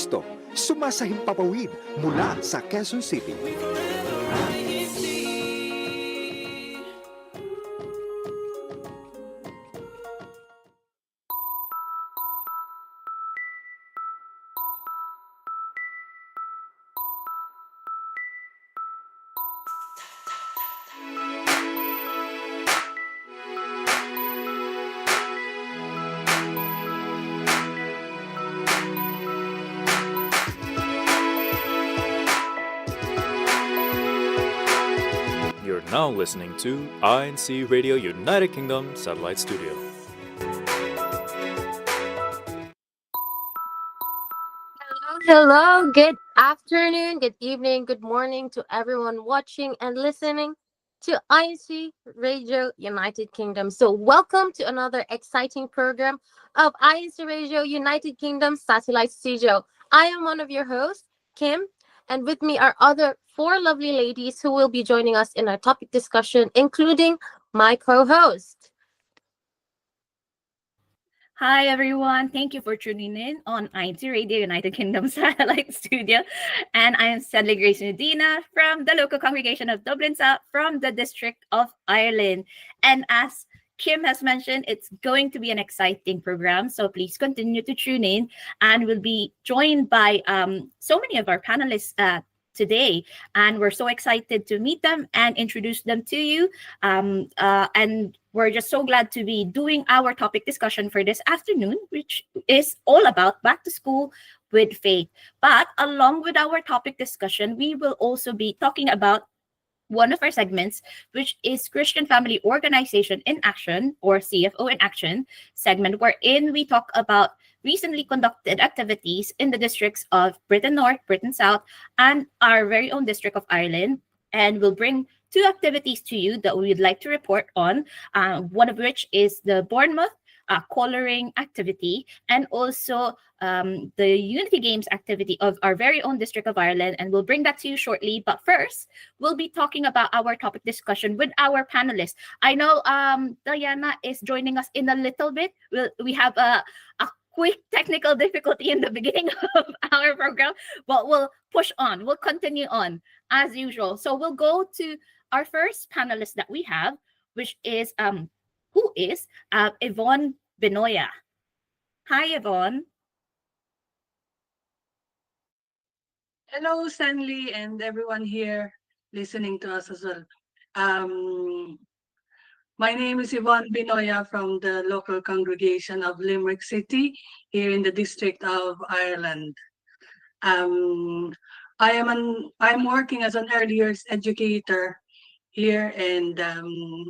Cristo, sumasahimpapawid mula sa Quezon City. You're now listening to INCRadio United Kingdom Satellite Studio. Hello, good afternoon, good evening, good morning to everyone watching and listening to INC Radio United Kingdom. So, welcome to another exciting program of INC Radio United Kingdom Satellite Studio. I am one of your hosts, Kim, and with me are other four lovely ladies who will be joining us in our topic discussion, including my co host. Hi, everyone. Thank you for tuning in on INCRadio United Kingdom Satellite Studio. And I am Sadly Grace Medina from the local congregation of Dublin South from the District of Ireland. And as Kim has mentioned, it's going to be an exciting program. So please continue to tune in. And we'll be joined by so many of our panelists today. And we're so excited to meet them and introduce them to you. And we're just so glad to be doing our topic discussion for this afternoon, which is all about back to school with faith. But along with our topic discussion, we will also be talking about one of our segments, which is Christian Family Organization in Action, or CFO in Action segment, wherein we talk about recently conducted activities in the districts of Britain North, Britain South, and our very own District of Ireland. And we'll bring two activities to you that we would like to report on, one of which is the Bournemouth coloring activity, and also the Unity Games activity of our very own District of Ireland, and we'll bring that to you shortly. But first, we'll be talking about our topic discussion with our panelists. I know Diana is joining us in a little bit. We have a quick technical difficulty in the beginning of our program, but we'll push on. We'll continue on as usual. So we'll go to our first panelist that we have, which is who is Yvonne Benoya. Hi, Yvonne. Hello, Stanley, and everyone here listening to us as well. My name is Yvonne Benoya from the local congregation of Limerick City here in the District of Ireland. I'm working as an early years educator here, and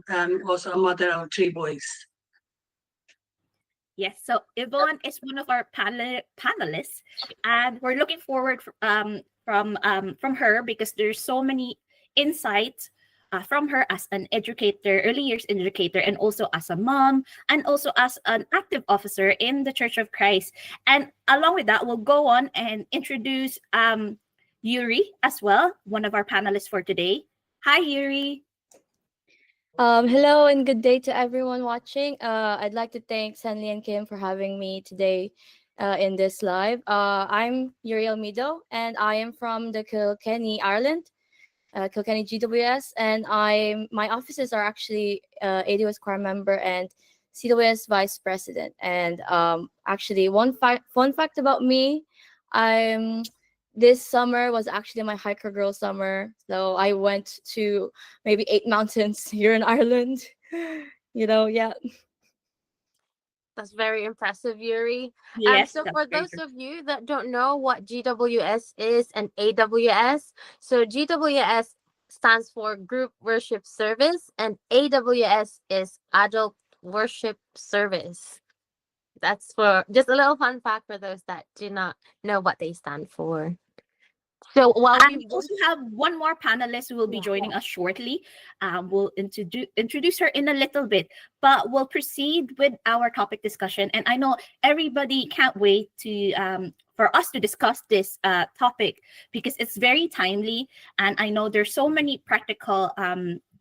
I'm also a mother of three boys. Yes, so Yvonne is one of our panelists, and we're looking forward from her because there's so many insights from her as an educator, early years educator, and also as a mom, and also as an active officer in the Church of Christ. And along with that, we'll go on and introduce Yuri as well, one of our panelists for today. Hi, Yuri. Hello and good day to everyone watching. I'd like to thank Sanli and Kim for having me today in this live. I'm Yuri Almido, and I am from the Kilkenny, Ireland, Kilkenny GWS, and my offices are actually AWS choir member and CWS vice president. And actually, fun fact about me, this summer was actually my hiker girl summer. So I went to maybe 8 mountains here in Ireland. Yeah. That's very impressive, Yuri. Yes, So that's for very those of you that don't know what GWS is and AWS, so GWS stands for Group Worship Service, and AWS is Adult Worship Service. That's for just a little fun fact for those that do not know what they stand for. So while And we we also have one more panelist who will be joining us shortly. We'll introduce her in a little bit, but we'll proceed with our topic discussion. And I know everybody can't wait to for us to discuss this topic because it's very timely. And I know there's so many practical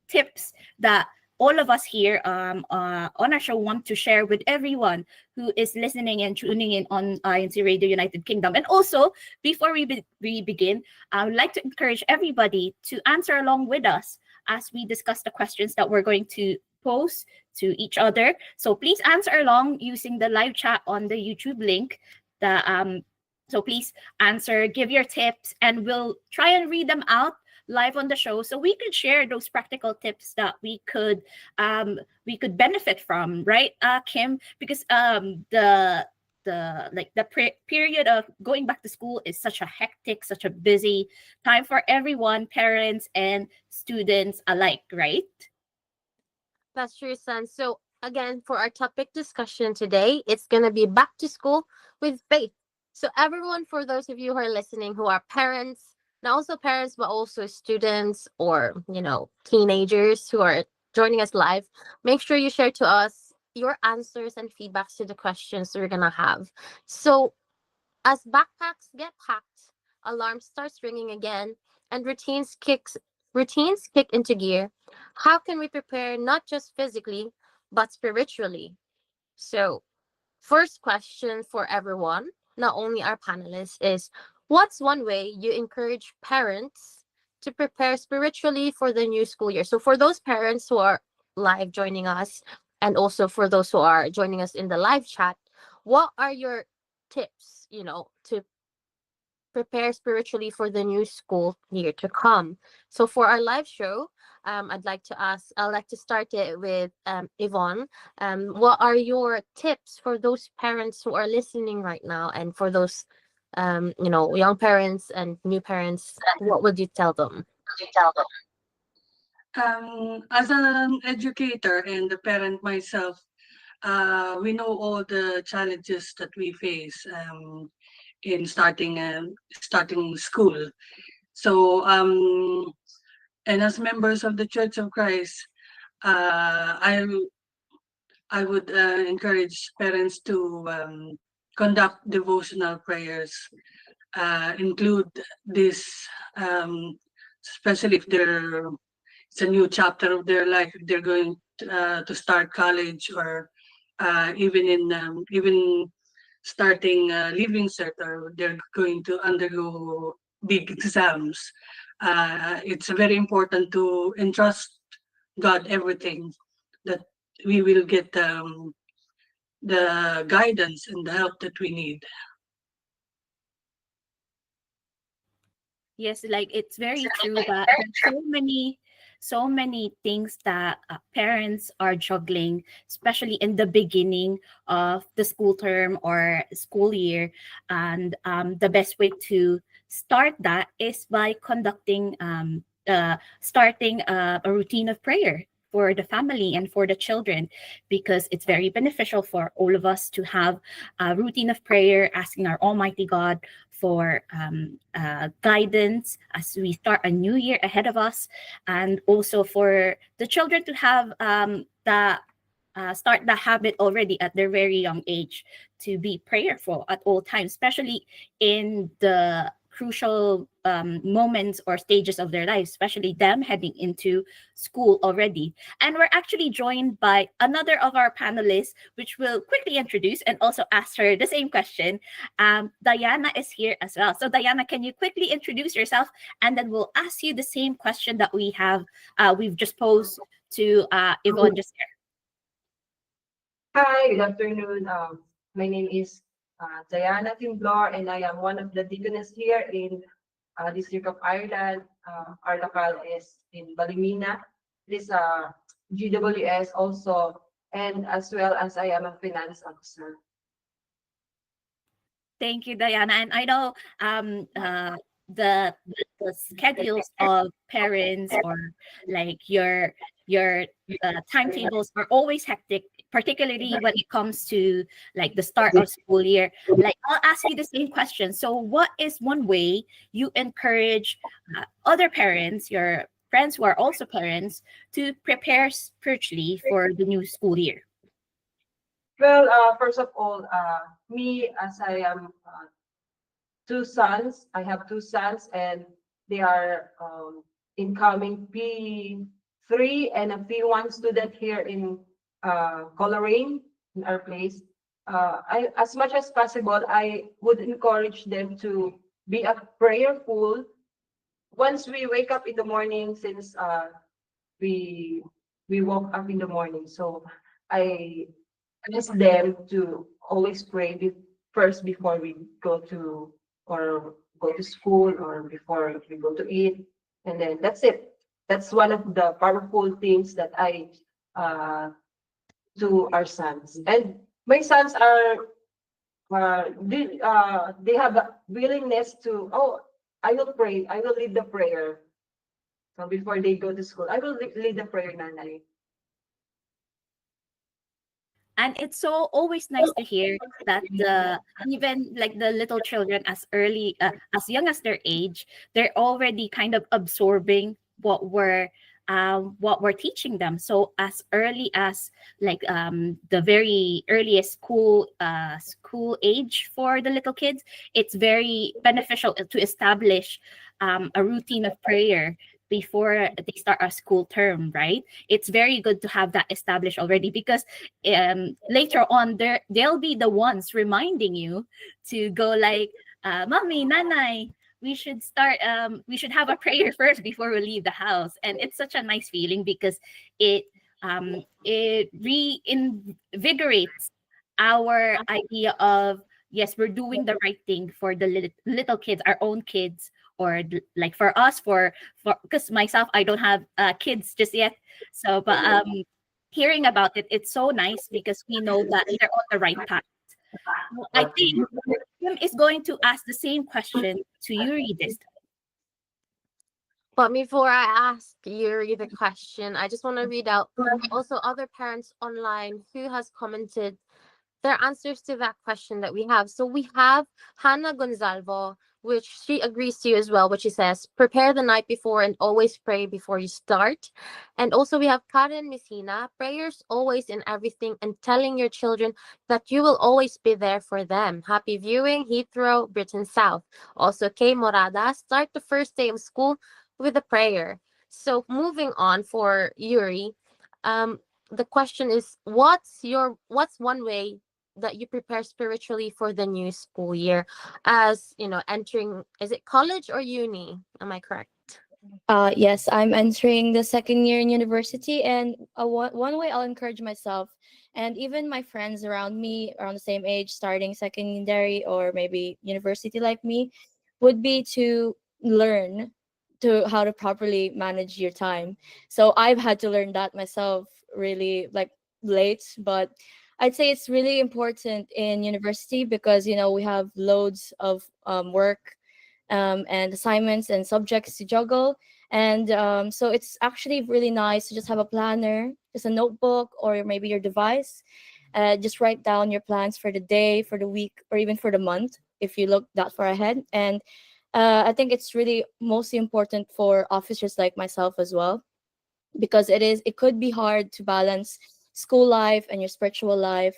tips that all of us here on our show want to share with everyone who is listening and tuning in on INC Radio United Kingdom. And also, before we begin, I would like to encourage everybody to answer along with us as we discuss the questions that we're going to pose to each other. So please answer along using the live chat on the YouTube link. So please answer, give your tips, and we'll try and read them out live on the show, so we could share those practical tips that we could benefit from, right, Kim? Because period of going back to school is such a hectic, such a busy time for everyone, parents and students alike, right? That's true, son. So again, for our topic discussion today, it's gonna be back to school with faith. So everyone, for those of you who are listening who are parents, not also parents, but also students or teenagers who are joining us live, make sure you share to us your answers and feedbacks to the questions we're gonna have. So as backpacks get packed, alarm starts ringing again, and routines kick into gear, how can we prepare not just physically, but spiritually? So, first question for everyone, not only our panelists, is what's one way you encourage parents to prepare spiritually for the new school year? So, for those parents who are live joining us, and also for those who are joining us in the live chat, what are your tips, to prepare spiritually for the new school year to come? So for our live show, I'd like to start it with Yvonne. What are your tips for those parents who are listening right now, and for those young parents and new parents? What would you tell them? As an educator and a parent myself, we know all the challenges that we face in starting school. So, and as members of the Church of Christ, uh, I I would encourage parents to conduct devotional prayers, include this, um, especially if it's a new chapter of their life, if they're going to start college, or even starting Living Cert, or they're going to undergo big exams. It's very important to entrust God everything, that we will get the guidance and the help that we need. Yes, like it's very true that there's so many things that parents are juggling, especially in the beginning of the school term or school year. And the best way to start that is by starting a routine of prayer for the family and for the children, because it's very beneficial for all of us to have a routine of prayer, asking our Almighty God for guidance as we start a new year ahead of us, and also for the children to have the start the habit already at their very young age to be prayerful at all times, especially in the crucial moments or stages of their lives, especially them heading into school already. And we're actually joined by another of our panelists, which we'll quickly introduce and also ask her the same question. Diana is here as well. So Diana, can you quickly introduce yourself, and then we'll ask you the same question that we've just posed to Yvonne just here. Hi, good afternoon. My name is Diana Timblor, and I am one of the deaconess here in District of Ireland. Our local is in Balimina. This GWS also, and as well as I am a finance officer. Thank you, Diana. And I know the schedules of parents, or like your timetables are always hectic, particularly when it comes to like the start of school year. Like, I'll ask you the same question. So what is one way you encourage other parents, your friends who are also parents, to prepare spiritually for the new school year? Well, first of all, me, as I am two sons, I have two sons, and they are incoming 3 and a P1 student here in coloring in our place. As much as possible, I would encourage them to be a prayerful once we wake up in the morning, since we we woke up in the morning. So I ask them to always pray first before we go to or go to school or before we go to eat, and then that's it. That's one of the powerful things that I uh, to our sons. And my sons are they have a willingness to, oh, I will pray, I will lead the prayer. So before they go to school, I will lead the prayer, Nanay. And it's so always nice to hear that the even like the little children as young as their age, they're already kind of absorbing what we're teaching them. So as early as like the very earliest school age for the little kids, it's very beneficial to establish a routine of prayer before they start a school term, right? It's very good to have that established already, because later on they'll be the ones reminding you to go like, mommy, nanay, we should have a prayer first before we leave the house. And it's such a nice feeling because it reinvigorates our idea of, yes, we're doing the right thing for the little kids, our own kids, or like for us, for because myself, I don't have kids just yet. So but hearing about it, it's so nice because we know that they're on the right path. I think Kim is going to ask the same question to Yuri this time. But before I ask Yuri the question, I just want to read out also other parents online who has commented their answers to that question that we have. So we have Hannah Gonzalvo, which she agrees to as well, which she says, prepare the night before and always pray before you start. And also we have Karen Messina, prayers always in everything and telling your children that you will always be there for them. Happy viewing, Heathrow, Britain South. Also Kay Morada, start the first day of school with a prayer. So moving on for Yuri, the question is, what's one way that you prepare spiritually for the new school year, as you know, entering, is it college or uni, am I correct? Yes, I'm entering the second year in university, and one way I'll encourage myself and even my friends around me around the same age, starting secondary or maybe university like me, would be to learn to how to properly manage your time. So I've had to learn that myself really like late, but I'd say it's really important in university because we have loads of work and assignments and subjects to juggle. And so it's actually really nice to just have a planner, just a notebook, or maybe your device. Just write down your plans for the day, for the week, or even for the month if you look that far ahead. And I think it's really mostly important for officers like myself as well, because it could be hard to balance school life and your spiritual life.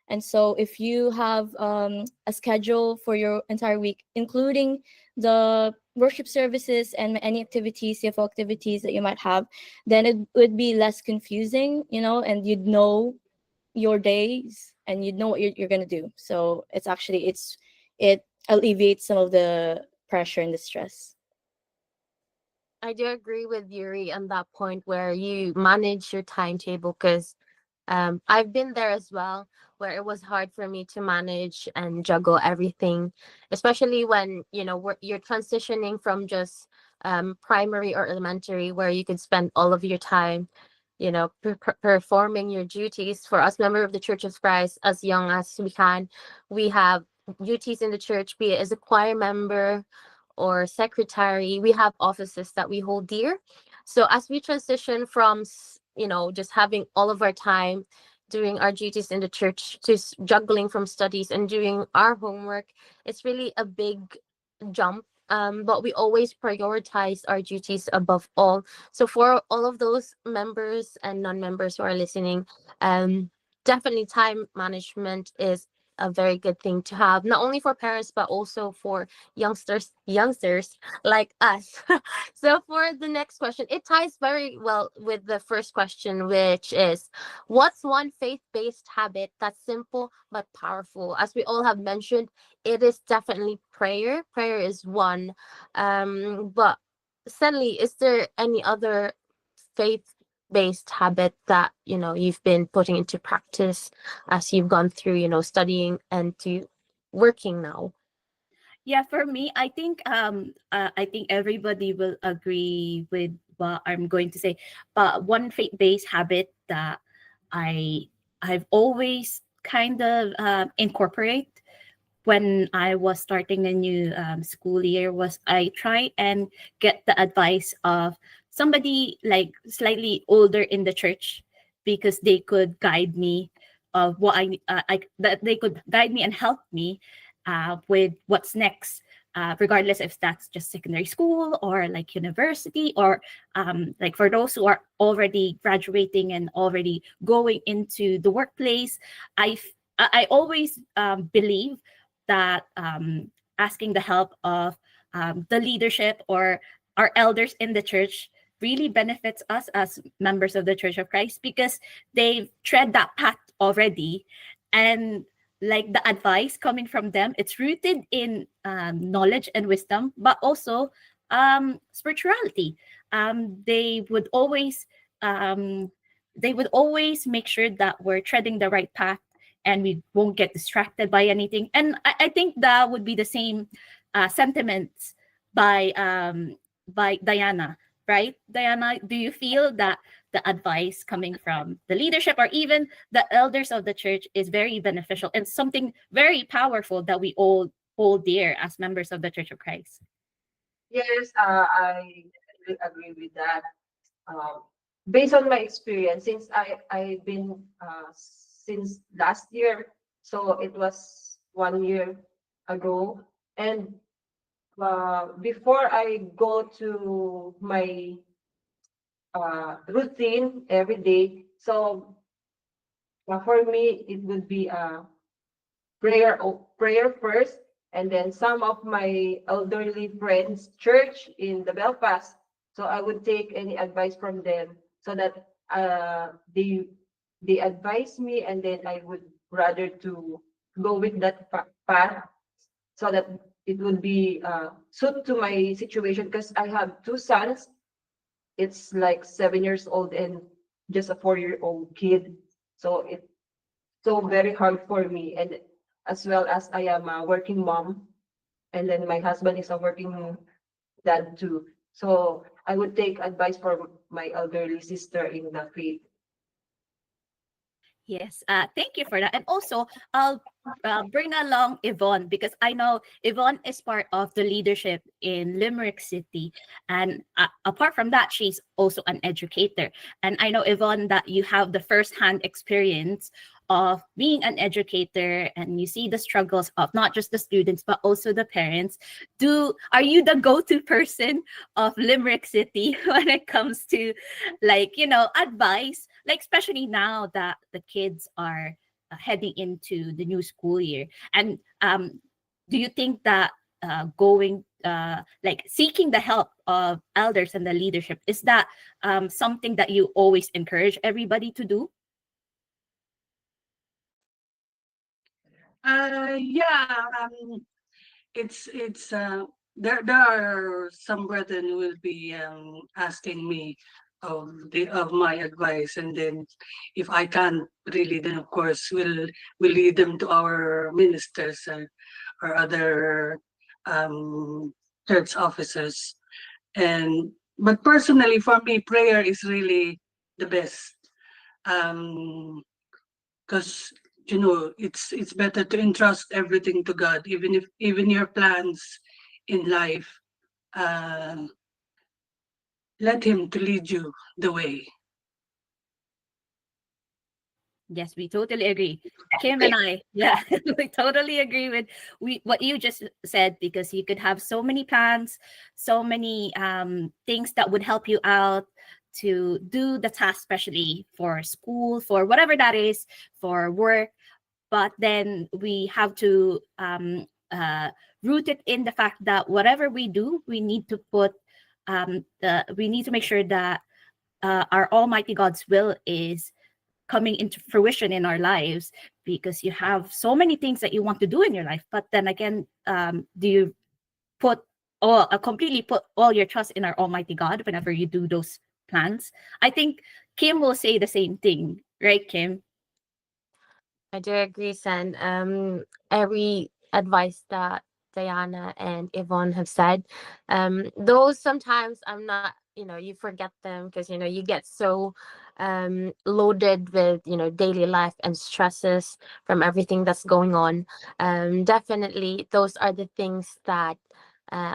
And so if you have a schedule for your entire week, including the worship services and any activities, CFO activities that you might have, then it would be less confusing, and you'd know your days and you'd know what you're going to do. So it alleviates some of the pressure and the stress. I do agree with Yuri on that point where you manage your timetable, because I've been there as well, where it was hard for me to manage and juggle everything, especially when you're transitioning from just primary or elementary, where you could spend all of your time, performing your duties. For us, member of the Church of Christ, as young as we can, we have duties in the church, be it as a choir member or secretary. We have offices that we hold dear. So as we transition from just having all of our time doing our duties in the church to juggling from studies and doing our homework, it's really a big jump. But we always prioritize our duties above all. So for all of those members and non-members who are listening, definitely time management is a very good thing to have, not only for parents but also for youngsters like us. So for the next question, it ties very well with the first question, which is, what's one faith-based habit that's simple but powerful? As we all have mentioned, it is definitely prayer. Prayer is one. But Stanley, is there any other faith-based habit that you've been putting into practice as you've gone through studying and to working now? Yeah, for me, I think everybody will agree with what I'm going to say. But one faith-based habit that I I've always kind of incorporate when I was starting a new school year was I try and get the advice of somebody like slightly older in the church, because they could guide me of what I that they could guide me and help me with what's next. Regardless if that's just secondary school or like university, or like for those who are already graduating and already going into the workplace, I always believe that asking the help of the leadership or our elders in the church really benefits us as members of the Church of Christ, because they've tread that path already. And like the advice coming from them, it's rooted in knowledge and wisdom, but also spirituality. They would always make sure that we're treading the right path and we won't get distracted by anything. And I think that would be the same sentiments by Diana, right? Diana, do you feel that the advice coming from the leadership or even the elders of the church is very beneficial and something very powerful that we all hold dear as members of the Church of Christ? Yes, I definitely agree with that. Um, Based on my experience, since I've been since last year, so it was 1 year ago, and before I go to my routine every day, so for me it would be prayer first, and then some of my elderly friends church in the Belfast. So I would take any advice from them, so that they advise me, and then I would rather to go with that path, so that it would be suit to my situation, because I have two sons. It's like 7 years old and just a 4-year-old kid. So it's so very hard for me, and as well as I am a working mom, and then my husband is a working dad too. So I would take advice from my elderly sister in the faith. Yes, thank you for that. And also, I'll bring along Yvonne, because I know Yvonne is part of the leadership in Limerick City. And apart from that, she's also an educator. And I know, Yvonne, that you have the first-hand experience of being an educator, and you see the struggles of not just the students, but also the parents. Are you the go-to person of Limerick City when it comes to, like, advice? Like, especially now that the kids are heading into the new school year. And do you think that like seeking the help of elders and the leadership, is that something that you always encourage everybody to do? Yeah, it's there are some brethren who will be asking me of my advice, and then if I can't really, then of course we'll lead them to our ministers or other um, church officers. And but personally, for me, prayer is really the best. Because it's better to entrust everything to God, even your plans in life. Uh, Let Him to lead you the way. Yes, we totally agree. Kim and I, yeah, we totally agree with what you just said, because you could have so many plans, so many things that would help you out to do the task, especially for school, for whatever that is, for work. but then we have to root it in the fact that whatever we do, we need to we need to make sure that our Almighty God's will is coming into fruition in our lives, because you have so many things that you want to do in your life. But then again, do you completely put all your trust in our Almighty God whenever you do those plans? I think Kim will say the same thing, right, Kim? I do agree, Sen. Every advice that Diana and Yvonne have said, those sometimes I'm not, you forget them because, you get so loaded with, daily life and stresses from everything that's going on. Definitely, those are the things that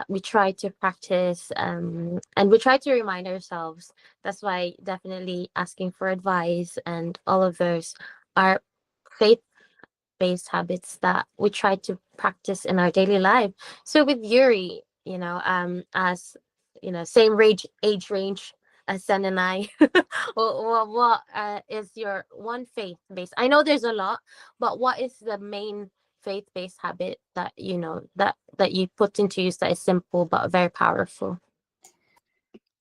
we try to practice, and we try to remind ourselves. That's why definitely asking for advice and all of those are faith-based habits that we try to practice in our daily life. So with Yuri, as same age range as Sen and I, what is your one faith-based? I know there's a lot, but what is the main faith-based habit that that you put into use that is simple but very powerful?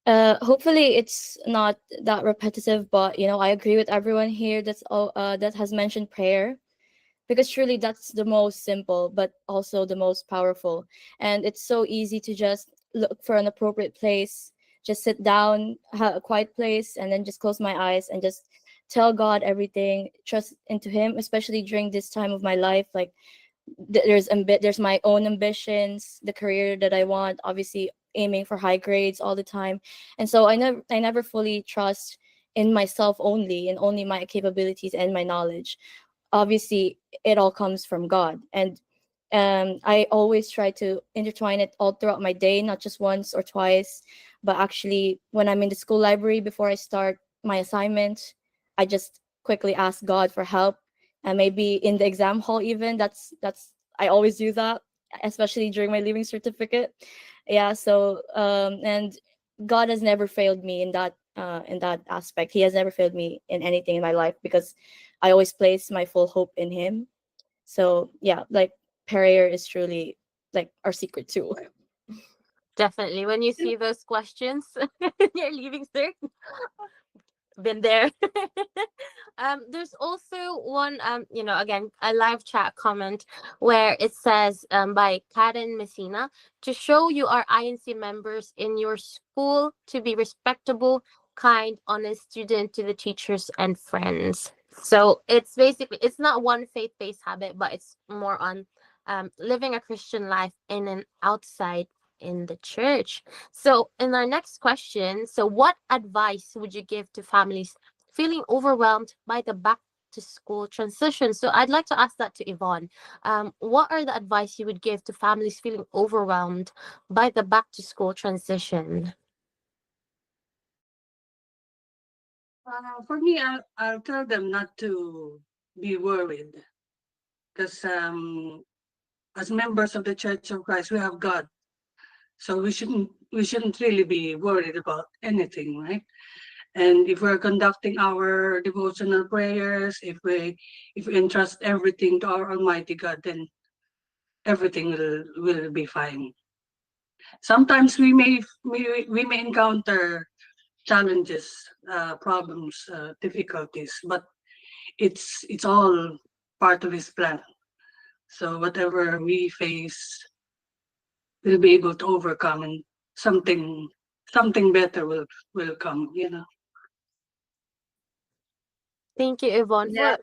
Hopefully it's not that repetitive, but I agree with everyone here that has mentioned prayer, because truly that's the most simple but also the most powerful. And it's so easy to just look for an appropriate place, just sit down, have a quiet place, and then just close my eyes and just tell God everything, trust into him, especially during this time of my life. Like there's my own ambitions, the career that I want, obviously aiming for high grades all the time. And so I never fully trust in myself only, and only my capabilities and my knowledge. Obviously it all comes from God. And I always try to intertwine it all throughout my day, not just once or twice, but actually when I'm in the school library before I start my assignment, I just quickly ask God for help. And maybe in the exam hall even, that's I always do that, especially during my leaving certificate. Yeah, so and God has never failed me in that aspect. He has never failed me in anything in my life, because I always place my full hope in him. So yeah, like prayer is truly like our secret tool. Definitely. When you see those questions, you're leaving, sir. Been there. There's also one, again, a live chat comment where it says, by Karen Messina, to show you are INC members in your school to be respectable, kind, honest student to the teachers and friends. So it's basically, it's not one faith-based habit, but it's more on living a Christian life in and outside in the church. So, in our next question, so what advice would you give to families feeling overwhelmed by the back to school transition? So, I'd like to ask that to Yvonne. What are the advice you would give to families feeling overwhelmed by the back to school transition? For me, I'll tell them not to be worried, because as members of the Church of Christ, we have God, so we shouldn't really be worried about anything, right? And if we're conducting our devotional prayers, if we entrust everything to our Almighty God, then everything will be fine. Sometimes we may encounter challenges, problems, difficulties, but it's all part of His plan. So whatever we face, we'll be able to overcome, and something better will come. Thank you, Yvonne. Yeah,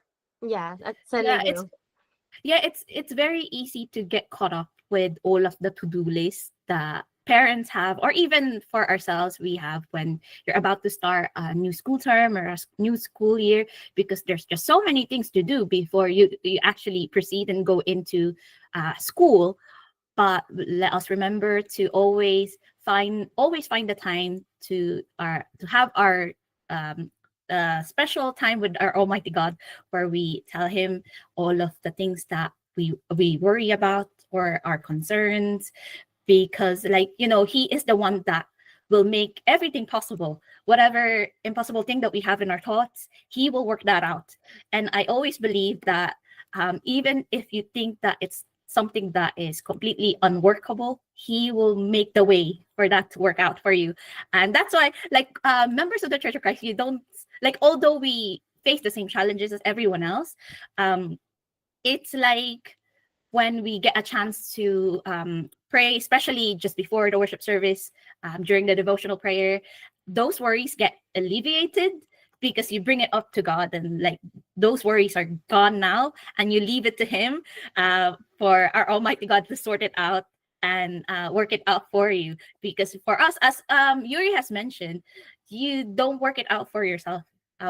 That's yeah, you. it's very easy to get caught up with all of the to-do lists that parents have, or even for ourselves we have, when you're about to start a new school term or a new school year, because there's just so many things to do before you actually proceed and go into school. But let us remember to always find the time to have our special time with our Almighty God, where we tell Him all of the things that we worry about or our concerns, because He is the one that will make everything possible. Whatever impossible thing that we have in our thoughts, He will work that out. And I always believe that Even if you think that it's something that is completely unworkable, he will make the way for that to work out for you. And that's why, like, members of the Church of Christ, you don't, like, although we face the same challenges as everyone else, it's like when we get a chance to pray, especially just before the worship service, during the devotional prayer, those worries get alleviated because you bring it up to God, and like those worries are gone now, and you leave it to Him, for our Almighty God to sort it out and work it out for you. Because for us, as Yuri has mentioned, you don't work it out for yourself.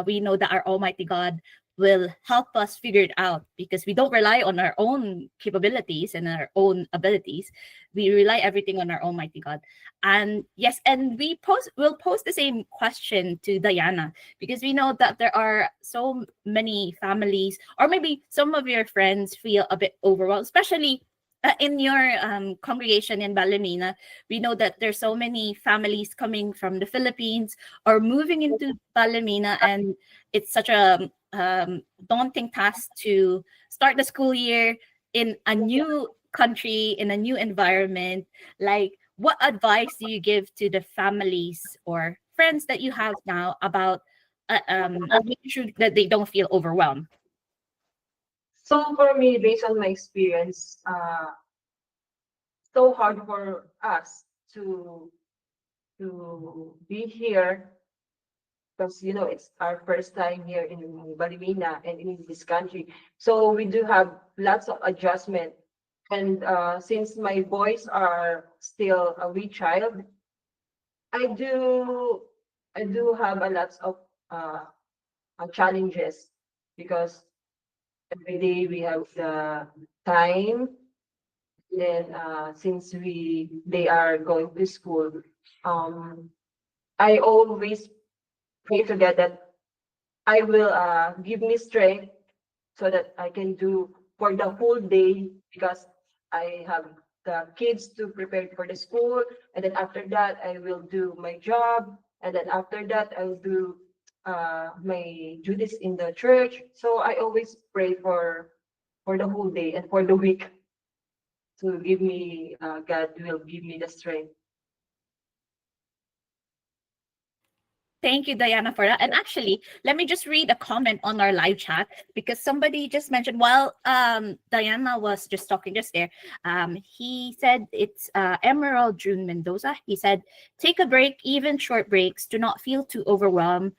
We know that our Almighty God will help us figure it out, because we don't rely on our own capabilities and our own abilities. We rely everything on our Almighty God. And yes, and we'll pose the same question to Diana, because we know that there are so many families, or maybe some of your friends feel a bit overwhelmed, especially in your congregation in Balamina. We know that there's so many families coming from the Philippines or moving into Balamina, and it's such a daunting task to start the school year in a new country, in a new environment. Like, what advice do you give to the families or friends that you have now about making sure that they don't feel overwhelmed? So for me, based on my experience, so hard for us to be here because it's our first time here in Balimina and in this country. So we do have lots of adjustment. And since my boys are still a wee child, I do have a lots of challenges because every day we have the time. Then since they are going to school, I always pray to God that I will give me strength so that I can do for the whole day, because I have the kids to prepare for the school, and then after that I will do my job, and then after that I will do my duties in the church. So I always pray for the whole day and for the week to give me God will give me the strength. Thank you, Diana, for that. And actually, let me just read a comment on our live chat, because somebody just mentioned while Diana was just talking just there. He said it's Emerald June Mendoza. He said, take a break, even short breaks. Do not feel too overwhelmed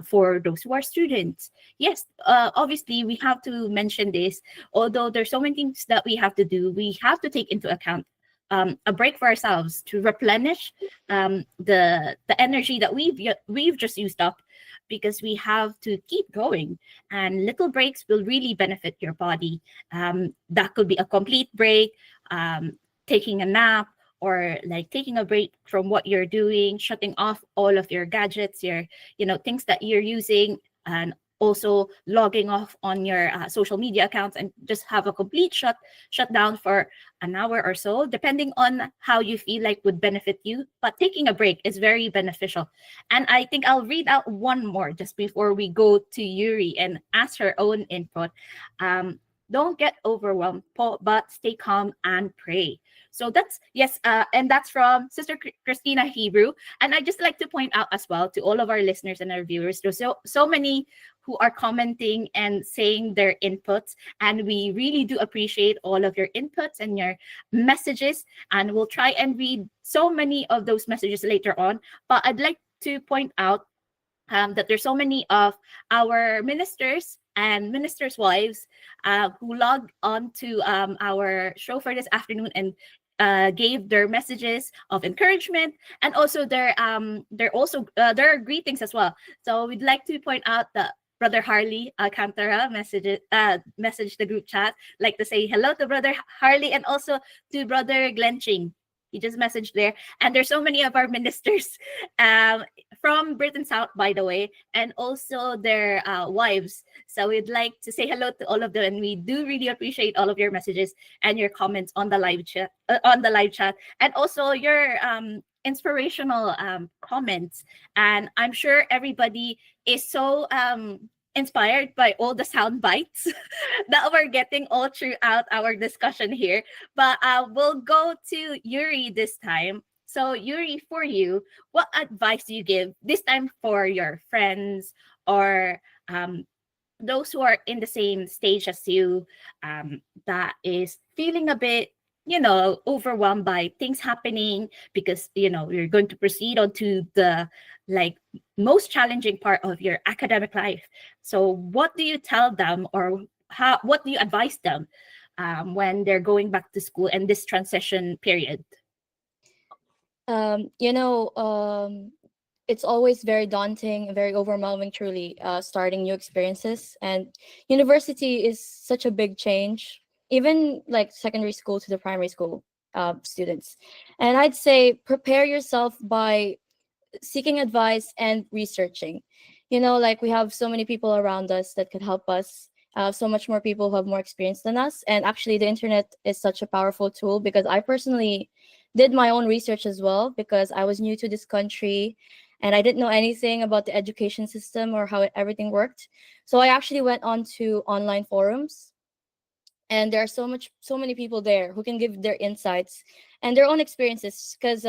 for those who are students. Yes, obviously, we have to mention this. Although there's so many things that we have to do, we have to take into account a break for ourselves to replenish the energy that we've just used up, because we have to keep going. And little breaks will really benefit your body. That could be a complete break, taking a nap, or like taking a break from what you're doing, shutting off all of your gadgets, your things that you're using, and also logging off on your social media accounts, and just have a complete shutdown for an hour or so, depending on how you feel like would benefit you. But taking a break is very beneficial. And I think I'll read out one more just before we go to Yuri and ask her own input. Don't get overwhelmed, but stay calm and pray. So that's, yes, and that's from Sister Christina Hebrew. And I just like to point out as well to all of our listeners and our viewers, there's so many who are commenting and saying their inputs, and we really do appreciate all of your inputs and your messages, and we'll try and read so many of those messages later on. But I'd like to point out that there's so many of our ministers and ministers' wives who logged on to our show for this afternoon and gave their messages of encouragement, and also their greetings as well. So we'd like to point out that Brother Harley Alcantara messaged the group chat, like to say hello to Brother Harley, and also to Brother Glenching. He just messaged there. And there's so many of our ministers from Britain South, by the way, and also their wives. So we'd like to say hello to all of them, and we do really appreciate all of your messages and your comments on the live chat, and also your inspirational comments. And I'm sure everybody is so inspired by all the sound bites that we're getting all throughout our discussion here. But we'll go to Yuri this time. So, Yuri, for you, what advice do you give this time for your friends or those who are in the same stage as you, that is feeling a bit, overwhelmed by things happening because, you're going to proceed on to the like most challenging part of your academic life. So what do you tell them, or what do you advise them when they're going back to school and this transition period? Um, you know, um, it's always very daunting and very overwhelming, truly, starting new experiences. And university is such a big change, even like secondary school to the primary school students. And I'd say prepare yourself by seeking advice and researching. Like we have so many people around us that could help us. So much more people who have more experience than us. And actually, the internet is such a powerful tool because I personally did my own research as well because I was new to this country and I didn't know anything about the education system or how everything worked. So I actually went on to online forums, and there are so many people there who can give their insights and their own experiences because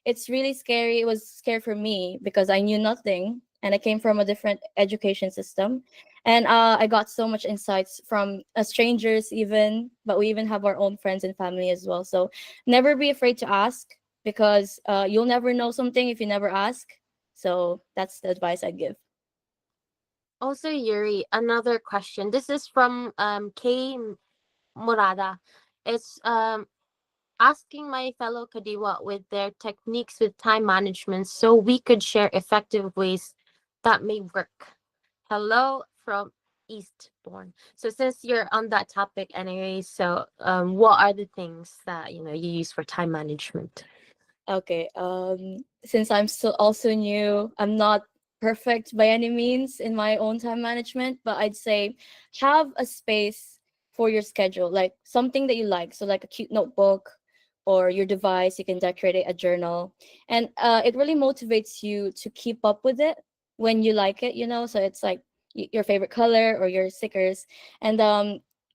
it's really scary. It was scary for me because I knew nothing and I came from a different education system, and I got so much insights from strangers even, but we even have our own friends and family as well. So never be afraid to ask because you'll never know something if you never ask. So that's the advice I give. Also, Yuri, another question. This is from K Murada. It's asking my fellow Kadiwa with their techniques with time management so we could share effective ways that may work. Hello from Eastbourne. So since you're on that topic anyway, so what are the things that you use for time management? Okay. Since I'm still also new, I'm not perfect by any means in my own time management, but I'd say have a space for your schedule, like something that you like. So like a cute notebook or your device, you can decorate a journal. And it really motivates you to keep up with it when you like it. So it's like your favorite color or your stickers. And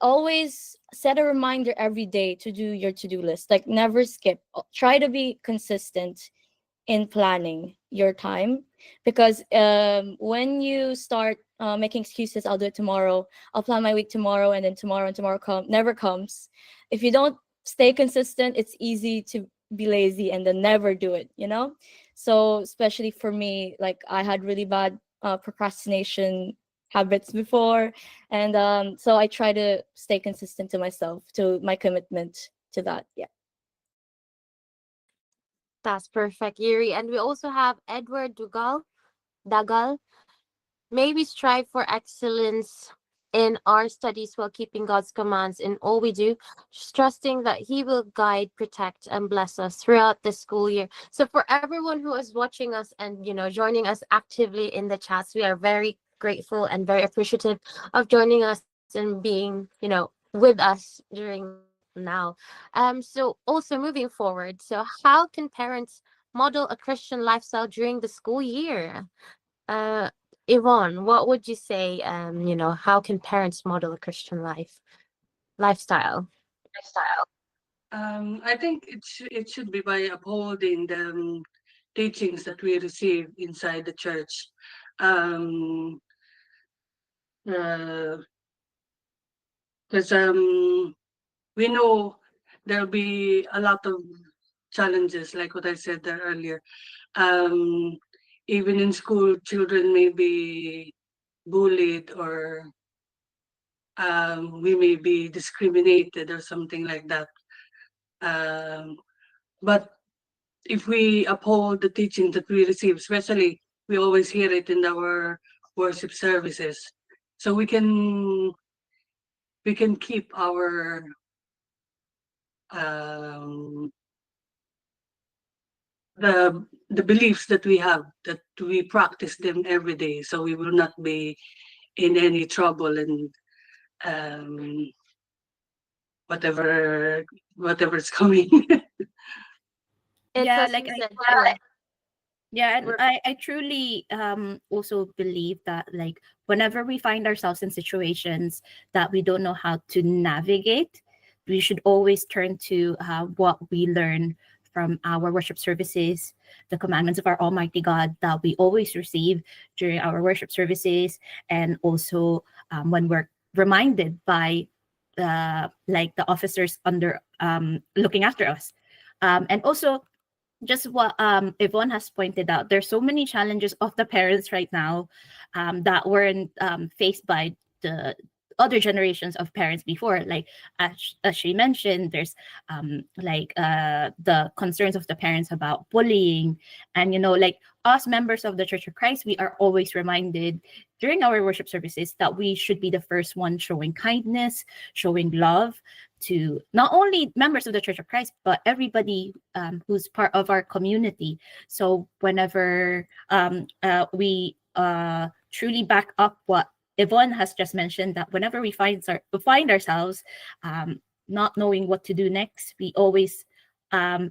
always set a reminder every day to do your to-do list. Like never skip. Try to be consistent in planning your time because when you start making excuses, I'll do it tomorrow, I'll plan my week tomorrow, and then tomorrow and tomorrow never comes. If you don't stay consistent, it's easy to be lazy and then never do it. So especially for me, like I had really bad procrastination habits before, and so I try to stay consistent to myself, to my commitment to that. Yeah. That's perfect, Yuri. And we also have Edward Dagal. May we strive for excellence in our studies while keeping God's commands in all we do, trusting that He will guide, protect, and bless us throughout the school year. So, for everyone who is watching us and joining us actively in the chats, we are very grateful and very appreciative of joining us and being with us during now. So also moving forward, so how can parents model a Christian lifestyle during the school year? Uh, Yvonne, what would you say? How can parents model a Christian lifestyle? I think it should be by upholding the teachings that we receive inside the church. Um, because we know there'll be a lot of challenges, like what I said there earlier. Um, Even in school, children may be bullied or we may be discriminated or something like that. Um, but if we uphold the teaching that we receive, especially we always hear it in our worship services, so we can keep our um, the beliefs that we have, that we practice them every day, so we will not be in any trouble and um, whatever's coming. It's a Yeah, like season. Yeah. Yeah, and We're- I truly also believe that, like, whenever we find ourselves in situations that we don't know how to navigate, we should always turn to what we learn from our worship services, the commandments of our Almighty God that we always receive during our worship services, and also when we're reminded by like the officers under looking after us, and also just what Yvonne has pointed out, there's so many challenges of the parents right now that weren't faced by the other generations of parents before. Like as she mentioned, there's the concerns of the parents about bullying, and like us members of the Church of Christ, we are always reminded during our worship services that we should be the first one showing kindness, showing love to not only members of the Church of Christ, but everybody who's part of our community. So whenever we truly back up what Yvonne has just mentioned, that whenever we find ourselves not knowing what to do next, we always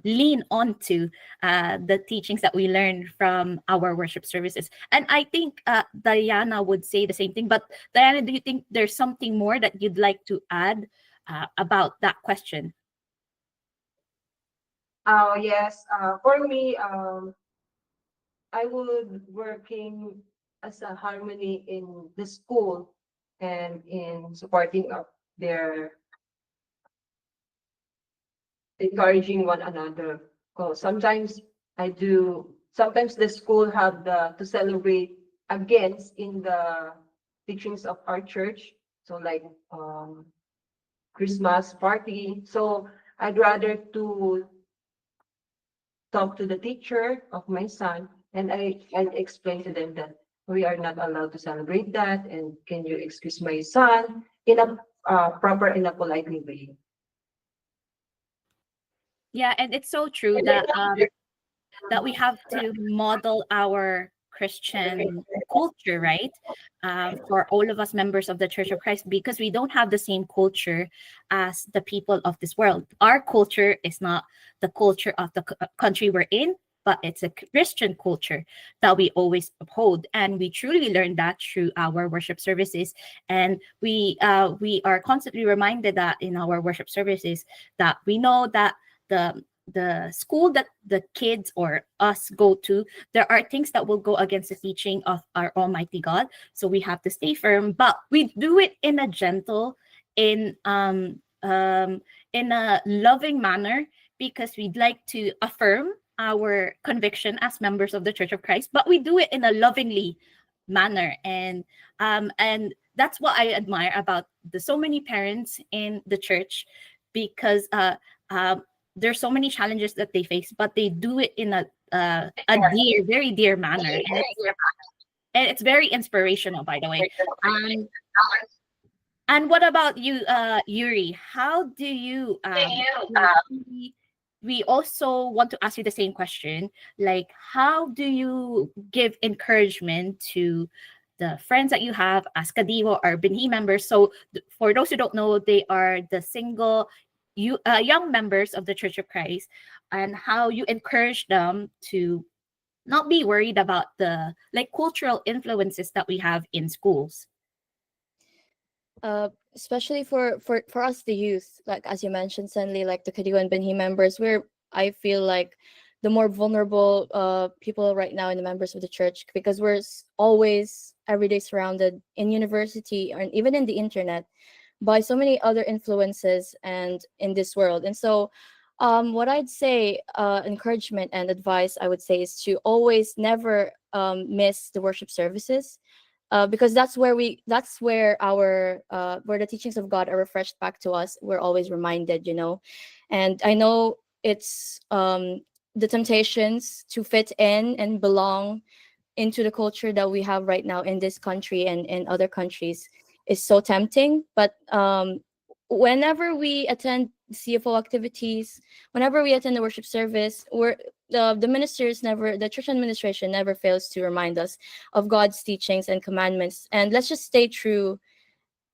lean onto the teachings that we learn from our worship services. And I think Diana would say the same thing. But Diana, do you think there's something more that you'd like to add about that question? Yes, for me, I would working as a harmony in the school and in supporting of their encouraging one another. So sometimes the school have to celebrate against in the teachings of our church. So like Christmas party. So I'd rather to talk to the teacher of my son, and and explain to them that we are not allowed to celebrate that, and can you excuse my son in a proper, in a polite way. Yeah, and it's so true that we have to model our Christian culture, right? For all of us members of the Church of Christ, because we don't have the same culture as the people of this world. Our culture is not the culture of the country we're in, but it's a Christian culture that we always uphold, and we truly learn that through our worship services. And we are constantly reminded that in our worship services that we know that the school that the kids or us go to, there are things that will go against the teaching of our Almighty God. So we have to stay firm, but we do it in a gentle, in in a loving manner, because we'd like to affirm our conviction as members of the Church of Christ, but we do it in a lovingly manner. And that's what I admire about the so many parents in the church, because there's so many challenges that they face, but they do it in very dear manner, and it's very inspirational, by the way. And what about you, Yuri? How do you? We also want to ask you the same question. Like, how do you give encouragement to the friends that you have as Kadiwo or Binhi members? So, for those who don't know, they are the single young members of the Church of Christ, and how you encourage them to not be worried about the like cultural influences that we have in schools. Especially for us the youth, like as you mentioned, Senli, like the Kadiwa and Benhi members, I feel like the more vulnerable people right now in the members of the church, because we're always every day surrounded in university and even in the internet by so many other influences and in this world. And so what I'd say, encouragement and advice I would say, is to always never miss the worship services, because that's where our where the teachings of God are refreshed back to us. We're always reminded, and I know it's the temptations to fit in and belong into the culture that we have right now in this country and in other countries is so tempting. But whenever we attend CFO activities, whenever we attend the worship service, the ministers never, the church administration never fails to remind us of God's teachings and commandments, and let's just stay true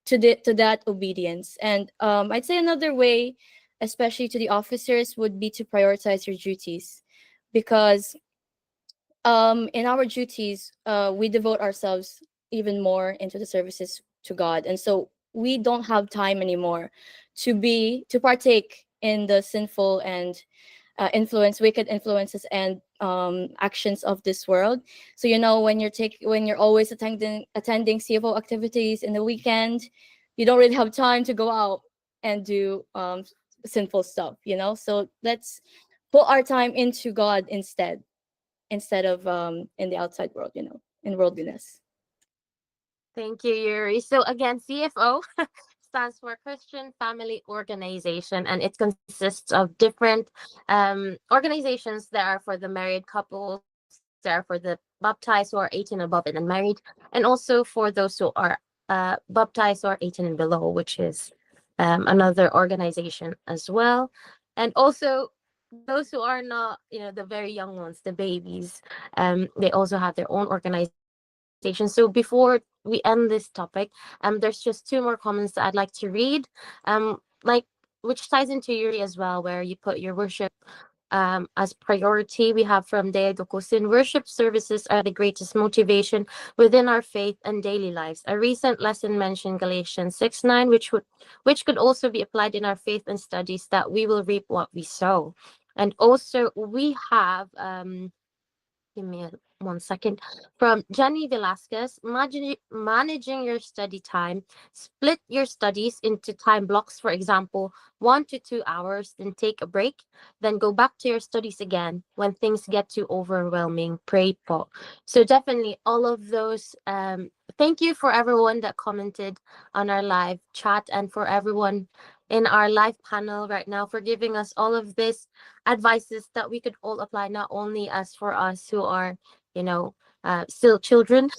to that obedience. And I'd say another way, especially to the officers, would be to prioritize your duties, because in our duties, we devote ourselves even more into the services to God, and so we don't have time anymore to partake in the sinful and wicked influences and actions of this world. So when you're always attending CFO activities in the weekend, you don't really have time to go out and do sinful stuff. So let's put our time into God instead of in the outside world, in worldliness. Thank you, Yuri. So again, CFO stands for Christian Family Organization, and it consists of different organizations that are for the married couples, that are for the baptized who are 18 and above and unmarried, and also for those who are baptized or 18 and below, which is another organization as well. And also those who are not, the very young ones, the babies, they also have their own organization. So before we end this topic, there's just two more comments that I'd like to read. Like, which ties into Yuri as well, where you put your worship as priority. We have from Dea Dokusin, worship services are the greatest motivation within our faith and daily lives. A recent lesson mentioned Galatians 6:9, which could also be applied in our faith and studies, that we will reap what we sow. And also we have give me 1 second. From Jenny Velasquez, managing your study time. Split your studies into time blocks, for example, 1 to 2 hours, then take a break, then go back to your studies again when things get too overwhelming. Pray po. So definitely all of those. Thank you for everyone that commented on our live chat, and for everyone in our live panel right now for giving us all of this advices that we could all apply, not only as for us who are, still children,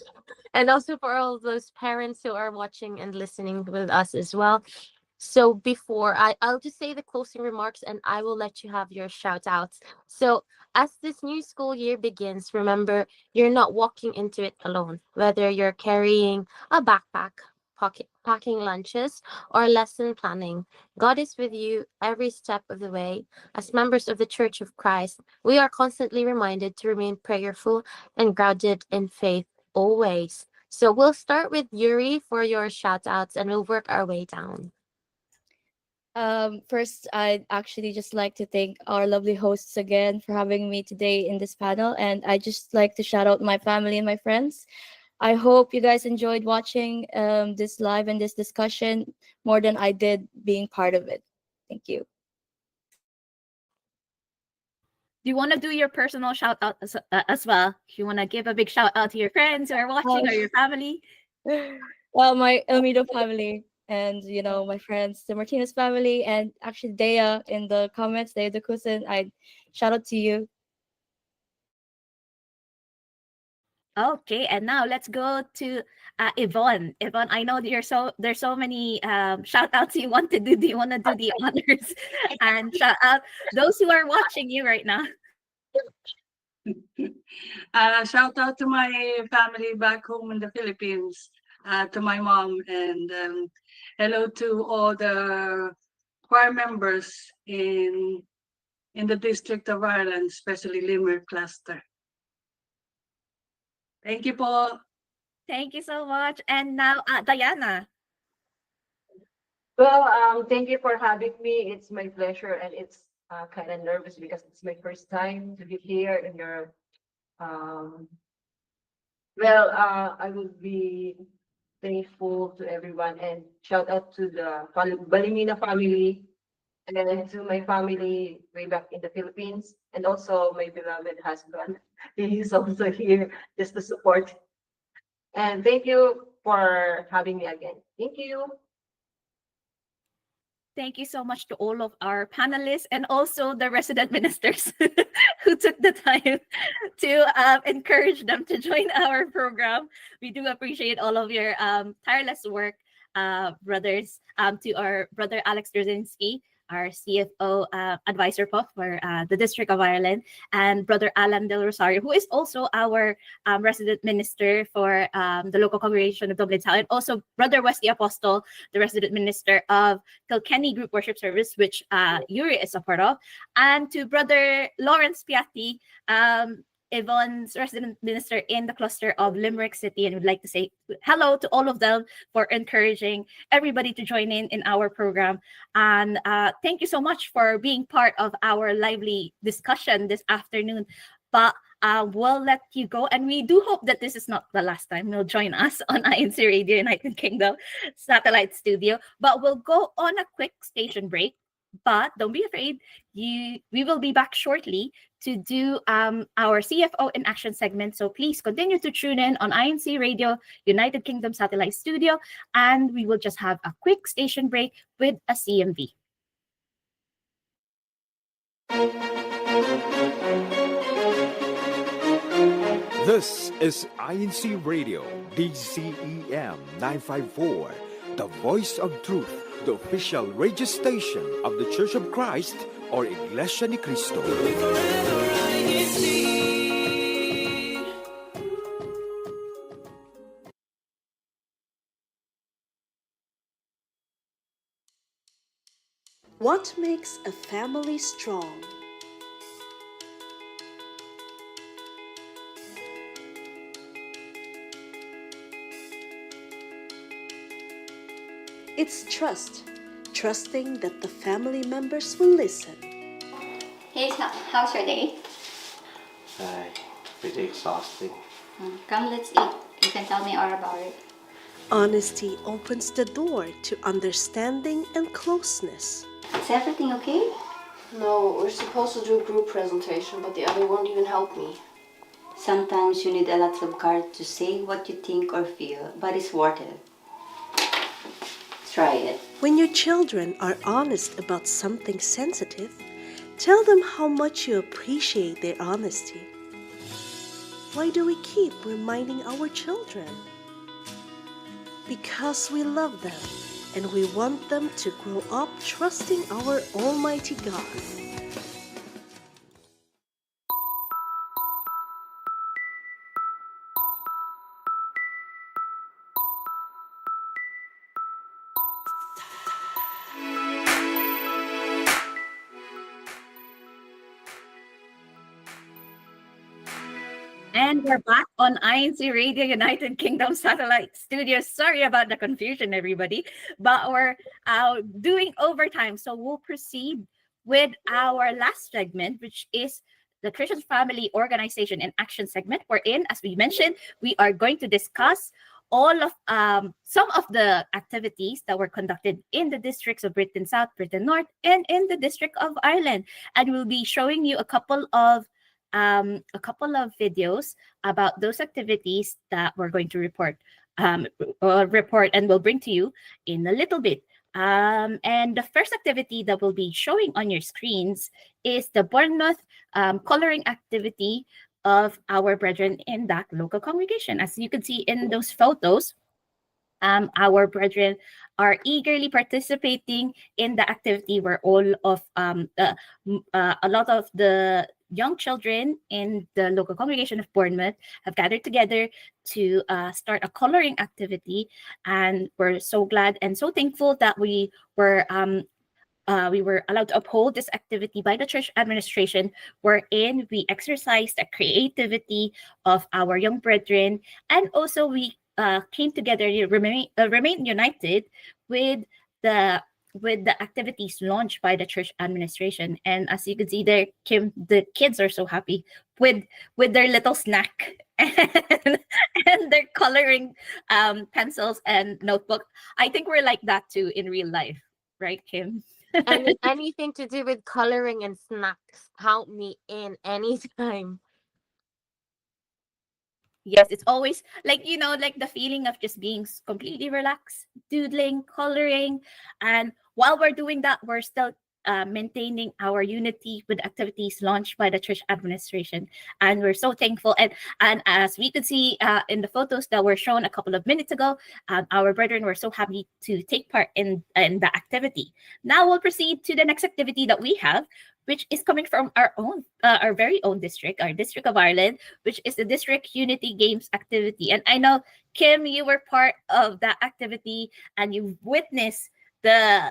and also for all those parents who are watching and listening with us as well. So before I'll just say the closing remarks, and I will let you have your shout outs. So as this new school year begins, remember, you're not walking into it alone. Whether you're carrying a backpack, packing lunches, or lesson planning, God is with you every step of the way. As members of the Church of Christ, we are constantly reminded to remain prayerful and grounded in faith always. So we'll start with Yuri for your shout outs, and we'll work our way down. First, I'd actually just like to thank our lovely hosts again for having me today in this panel. And I just like to shout out my family and my friends. I hope you guys enjoyed watching this live and this discussion more than I did being part of it. Thank you. Do you want to do your personal shout out as well? You want to give a big shout out to your friends who are watching or your family? Well, my Elmido family and my friends, the Martinez family, and actually Dea in the comments, Dea the cousin, I shout out to you. Okay, and now let's go to Yvonne. Yvonne, I know there's so many shout outs you want to do. Do you want to do the honors and shout out those who are watching you right now? Shout out to my family back home in the Philippines, to my mom, and hello to all the choir members in the District of Ireland, especially Limerick cluster. Thank you po. Thank you so much. And now, Diana. Well, thank you for having me. It's my pleasure, and it's kind of nervous because it's my first time to be here in your. I will be thankful to everyone and shout out to the Balimina family and to my family way back in the Philippines, and also my beloved husband. He is also here just to support. And thank you for having me again. Thank you. Thank you so much to all of our panelists and also the resident ministers who took the time to encourage them to join our program. We do appreciate all of your tireless work, brothers, to our brother Alex Drzinski, our CFO advisor for the District of Ireland, and Brother Alan Del Rosario, who is also our resident minister for the local congregation of Dublin South, and also Brother Wesley Apostle, the resident minister of Kilkenny Group Worship Service, which Yuri is a part of, and to Brother Lawrence Piatti, Yvonne's resident minister in the cluster of Limerick City, and would like to say hello to all of them for encouraging everybody to join in our program. And thank you so much for being part of our lively discussion this afternoon. But we'll let you go, and we do hope that this is not the last time you'll join us on INCRadio United Kingdom Satellite Studio. But we'll go on a quick station break. But don't be afraid, we will be back shortly to do our CFO in Action segment. So please continue to tune in on INCRadio United Kingdom Satellite Studio, and we will just have a quick station break with a CMV. This is INCRadio, DCEM 954, the voice of truth, the official radio station of the Church of Christ or Iglesia ni Cristo. What makes a family strong? It's trust. Trusting that the family members will listen. Hey, how's your day? Pretty exhausting. Come, let's eat. You can tell me all about it. Honesty opens the door to understanding and closeness. Is everything okay? No, we're supposed to do a group presentation, but the other won't even help me. Sometimes you need a lot of courage to say what you think or feel, but it's worth it. Try it. When your children are honest about something sensitive, tell them how much you appreciate their honesty. Why do we keep reminding our children? Because we love them and we want them to grow up trusting our Almighty God. And we're back on INCRadio United Kingdom Satellite Studios. Sorry about the confusion, everybody, but we're doing overtime. So we'll proceed with our last segment, which is the Christian Family Organization in Action segment, wherein, as we mentioned, we are going to discuss all of some of the activities that were conducted in the districts of Britain South, Britain North, and in the District of Ireland. And we'll be showing you a couple of videos about those activities that we're going to report and we'll bring to you in a little bit. And the first activity that we'll be showing on your screens is the Bournemouth coloring activity of our brethren in that local congregation. As you can see in those photos, our brethren are eagerly participating in the activity where all of a lot of the young children in the local congregation of Bournemouth have gathered together to start a coloring activity. And we're so glad and so thankful that we were allowed to uphold this activity by the church administration, wherein we exercised the creativity of our young brethren, and also we came together to remain united with the activities launched by the church administration. And as you can see there, Kim, the kids are so happy with their little snack and their coloring pencils and notebook. I think we're like that too in real life, right, Kim? And anything to do with coloring and snacks, count me in anytime. Yes, it's always like, like the feeling of just being completely relaxed, doodling, coloring. And while we're doing that, we're still maintaining our unity with activities launched by the church administration. And we're so thankful. And as we could see in the photos that were shown a couple of minutes ago, our brethren were so happy to take part in the activity. Now we'll proceed to the next activity that we have, which is coming from our very own district, our District of Ireland, which is the District Unity Games activity. And I know, Kim, you were part of that activity and you've witnessed the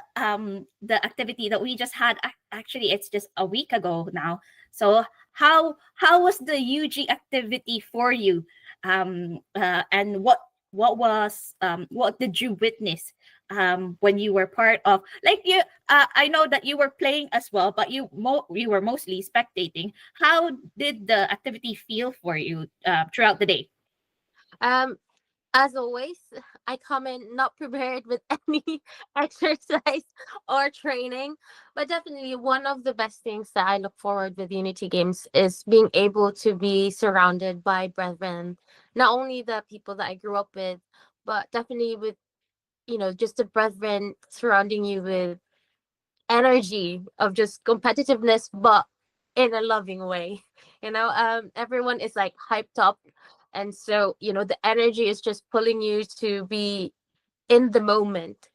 activity that we just had. Actually, it's just a week ago now. So how was the UG activity for you? And what did you witness when you were part of, like, you I know that you were playing as well, but you were mostly spectating. How did the activity feel for you throughout the day? Um, as always, I come in not prepared with any exercise or training, but definitely one of the best things that I look forward with Unity Games is being able to be surrounded by brethren, not only the people that I grew up with, but definitely with, just the brethren surrounding you with energy of just competitiveness, but in a loving way. Everyone is like hyped up, and so the energy is just pulling you to be in the moment.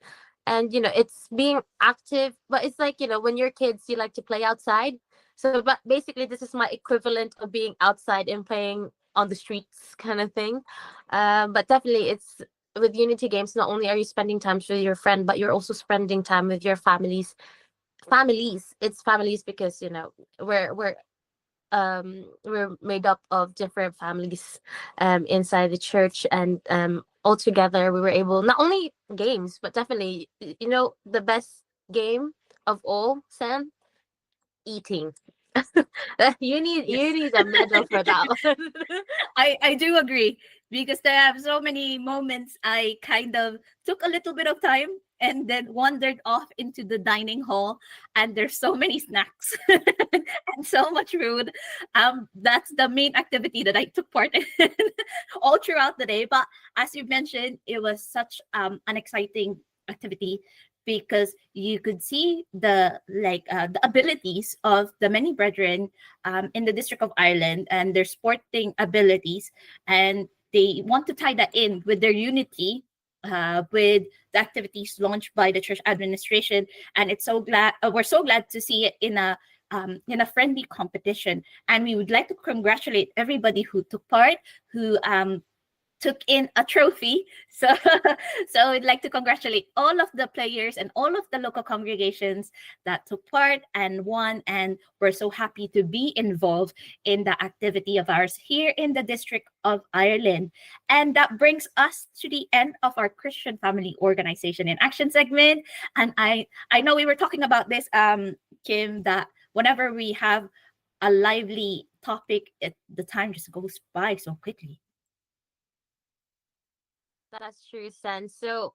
And it's being active, but it's like, when you're kids, you like to play outside. So but basically this is my equivalent of being outside and playing on the streets kind of thing. But definitely it's with Unity Games, not only are you spending time with your friend, but you're also spending time with your families. It's families because we're made up of different families inside the church, and all together we were able, not only games, but definitely, the best game of all, Sam, eating. You need a medal for that one. I do agree, because there have so many moments I kind of took a little bit of time and then wandered off into the dining hall, and there's so many snacks and so much food. That's the main activity that I took part in all throughout the day. But as you mentioned, it was such an exciting activity, because you could see the abilities of the many brethren in the District of Ireland, and their sporting abilities, and they want to tie that in with their unity with the activities launched by the church administration. And it's so glad we're so glad to see it in a friendly competition. And we would like to congratulate everybody who took part, who took in a trophy. So, so I'd like to congratulate all of the players and all of the local congregations that took part and won. And we're so happy to be involved in the activity of ours here in the District of Ireland. And that brings us to the end of our Christian Family Organization in Action segment. And I know we were talking about this, Kim, that whenever we have a lively topic, the time just goes by so quickly. That's true, Sen. So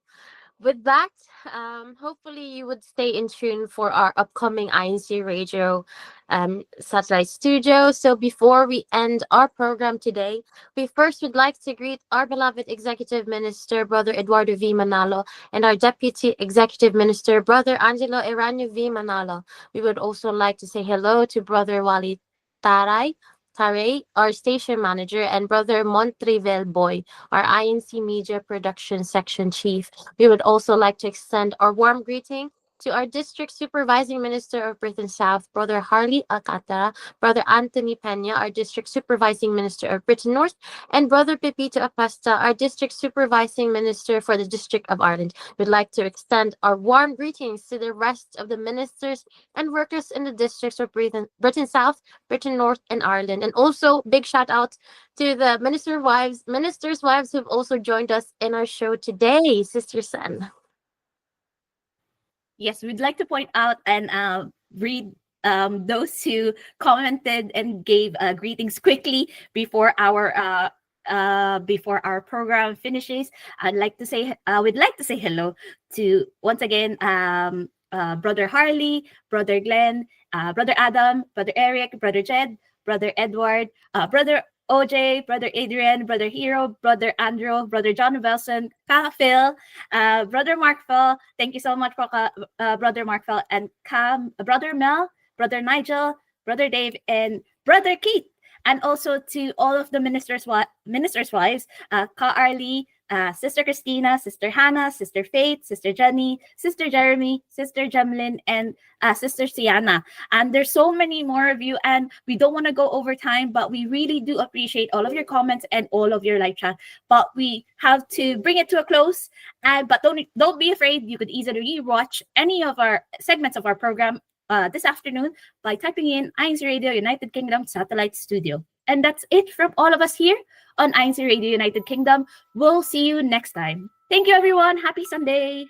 with that, hopefully you would stay in tune for our upcoming INC Radio satellite studio. So before we end our program today, we first would like to greet our beloved Executive Minister, Brother Eduardo V. Manalo, and our Deputy Executive Minister, Brother Angelo Eranio V. Manalo. We would also like to say hello to Brother Wali Taray, our station manager, and Brother Montrivel Boy, our INC Media Production Section Chief. We would also like to extend our warm greeting to our District Supervising Minister of Britain South, Brother Harley Alcantara, Brother Anthony Pena, our District Supervising Minister of Britain North, and Brother Pepito Acosta, our District Supervising Minister for the District of Ireland. We'd like to extend our warm greetings to the rest of the ministers and workers in the districts of Britain South, Britain North, and Ireland. And also, big shout out to the ministers' wives who've also joined us in our show today, Sister Sen. Yes, we'd like to point out and read those who commented and gave greetings quickly before our program finishes. We'd like to say hello to, once again, Brother Harley, Brother Glenn, Brother Adam, Brother Eric, Brother Jed, Brother Edward, Brother OJ, Brother Adrian, Brother Hero, Brother Andrew, Brother John Wilson, Kaka Phil, Brother Mark Phil. Thank you so much for Brother Mark Phil, and Brother Mel, Brother Nigel, Brother Dave, and Brother Keith. And also to all of the ministers' wives, Ka Arlie, Sister Christina, Sister Hannah, Sister Faith, Sister Jenny, Sister Jeremy, Sister Jemlyn, and Sister Siana. And there's so many more of you, and we don't want to go over time, but we really do appreciate all of your comments and all of your live chat. But we have to bring it to a close. But don't be afraid. You could easily rewatch any of our segments of our program this afternoon by typing in INCRadio United Kingdom Satellite Studio. And that's it from all of us here on INCRadio United Kingdom. We'll see you next time. Thank you, everyone. Happy Sunday.